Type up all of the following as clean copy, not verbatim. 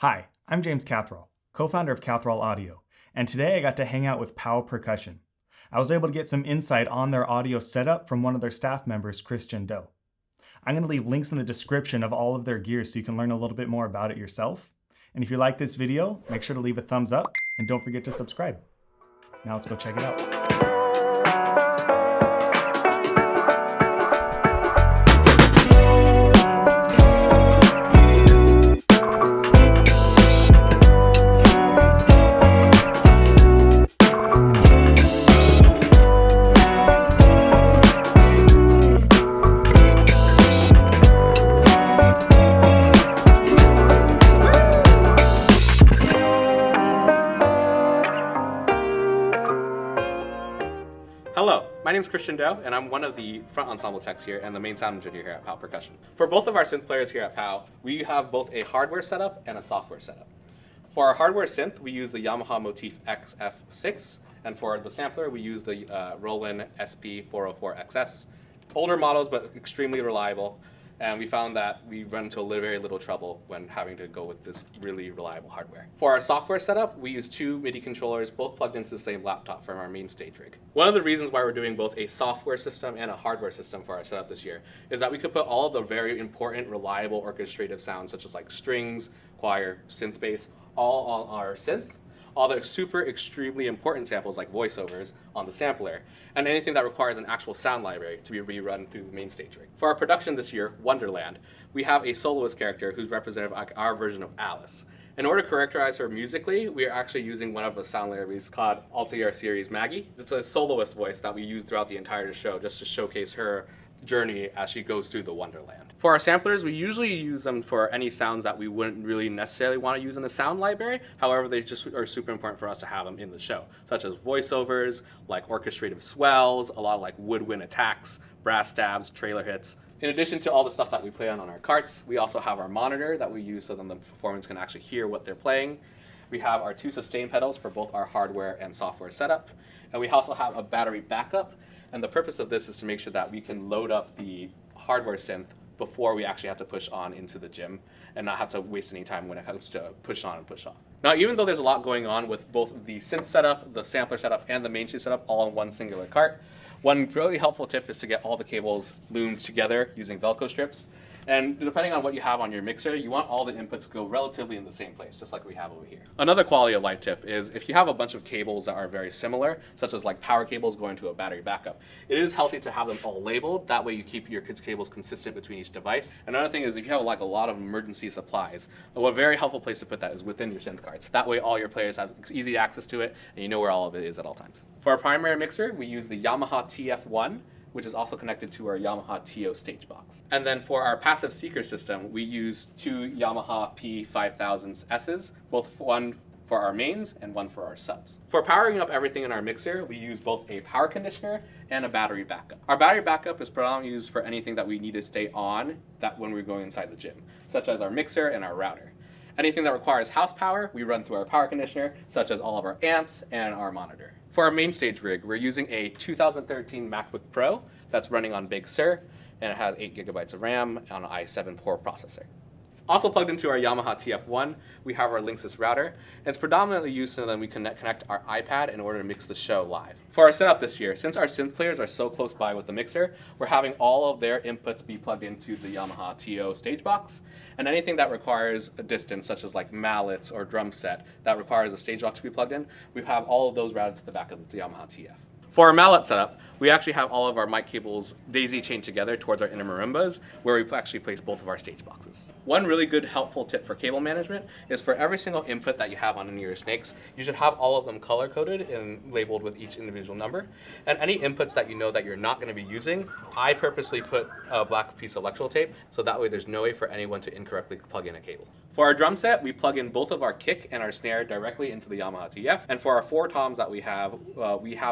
Hi, I'm James Catherall, co-founder of Catherall Audio, and today I got to hang out with POW Percussion. I was able to get some insight on their audio setup from one of their staff members, Christian Doe. I'm going to leave links in the description of all of their gear so you can learn a little bit more about it yourself. And if you like this video, make sure to leave a thumbs up and don't forget to subscribe. Now let's go check it out. Hello, my name is Christian Doe, and I'm one of the front ensemble techs here and the main sound engineer here at POW Percussion. For both of our synth players here at POW, we have both a hardware setup and a software setup. For our hardware synth, we use the Yamaha Motif XF6, and for the sampler, we use the Roland SP404XS. Older models, but extremely reliable, and we found that we run into very little trouble when having to go with this really reliable hardware. For our software setup, we use two MIDI controllers, both plugged into the same laptop from our MainStage rig. One of the reasons why we're doing both a software system and a hardware system for our setup this year is that we could put all of the very important, reliable orchestrative sounds, such as like strings, choir, synth bass, all on our synth, all the super extremely important samples like voiceovers on the sampler, and anything that requires an actual sound library to be rerun through the MainStage rig. For our production this year, Wonderland, we have a soloist character who's representative of our version of Alice. In order to characterize her musically, we are actually using one of the sound libraries called Altair Series Maggie. It's a soloist voice that we use throughout the entire show just to showcase her journey as she goes through the Wonderland. For our samplers, we usually use them for any sounds that we wouldn't really necessarily want to use in the sound library. However, they just are super important for us to have them in the show, such as voiceovers, like orchestrative swells, a lot of like woodwind attacks, brass stabs, trailer hits. In addition to all the stuff that we play on our carts, we also have our monitor that we use so that the performance can actually hear what they're playing. We have our two sustain pedals for both our hardware and software setup. And we also have a battery backup. And the purpose of this is to make sure that we can load up the hardware synth before we actually have to push on into the gym and not have to waste any time when it comes to push on and push off. Now, even though there's a lot going on with both the synth setup, the sampler setup, and the MainStage setup all in one singular cart, one really helpful tip is to get all the cables loomed together using Velcro strips. And depending on what you have on your mixer, you want all the inputs to go relatively in the same place, just like we have over here. Another quality of life tip is if you have a bunch of cables that are very similar, such as like power cables going to a battery backup, it is healthy to have them all labeled. That way you keep your cables consistent between each device. Another thing is if you have like a lot of emergency supplies, a very helpful place to put that is within your synth cards. That way all your players have easy access to it and you know where all of it is at all times. For our primary mixer, we use the Yamaha TF1, which is also connected to our Yamaha TO stage box. And then for our passive seeker system, we use two Yamaha P5000Ss, both one for our mains and one for our subs. For powering up everything in our mixer, we use both a power conditioner and a battery backup. Our battery backup is predominantly used for anything that we need to stay on when we're going inside the gym, such as our mixer and our router. Anything that requires house power, we run through our power conditioner, such as all of our amps and our monitor. For our MainStage rig, we're using a 2013 MacBook Pro that's running on Big Sur, and it has 8 gigabytes of RAM on an i7 core processor. Also plugged into our Yamaha TF1, we have our Linksys router. It's predominantly used so that we can connect our iPad in order to mix the show live. For our setup this year, since our synth players are so close by with the mixer, we're having all of their inputs be plugged into the Yamaha TO stage box. And anything that requires a distance, such as like mallets or drum set, that requires a stage box to be plugged in, we have all of those routed to the back of the Yamaha TF. For our mallet setup, we actually have all of our mic cables daisy chained together towards our inner marimbas, where we actually place both of our stage boxes. One really good helpful tip for cable management is for every single input that you have on any of your snakes, you should have all of them color-coded and labeled with each individual number. And any inputs that you know that you're not going to be using, I purposely put a black piece of electrical tape, so that way there's no way for anyone to incorrectly plug in a cable. For our drum set, we plug in both of our kick and our snare directly into the Yamaha TF. And for our 4 toms that we have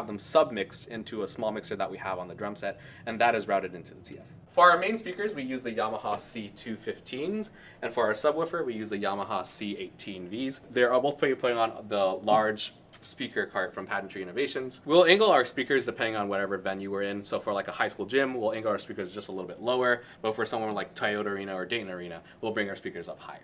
them sub-mixed into a small mixer that we have on the drum set, and that is routed into the TF. For our main speakers, we use the Yamaha C215s, and for our subwoofer, we use the Yamaha C18Vs. They're both putting on the large speaker cart from Pageantry Innovations. We'll angle our speakers depending on whatever venue we're in. So for like a high school gym, we'll angle our speakers just a little bit lower, but for somewhere like Toyota Arena or Dayton Arena, we'll bring our speakers up higher.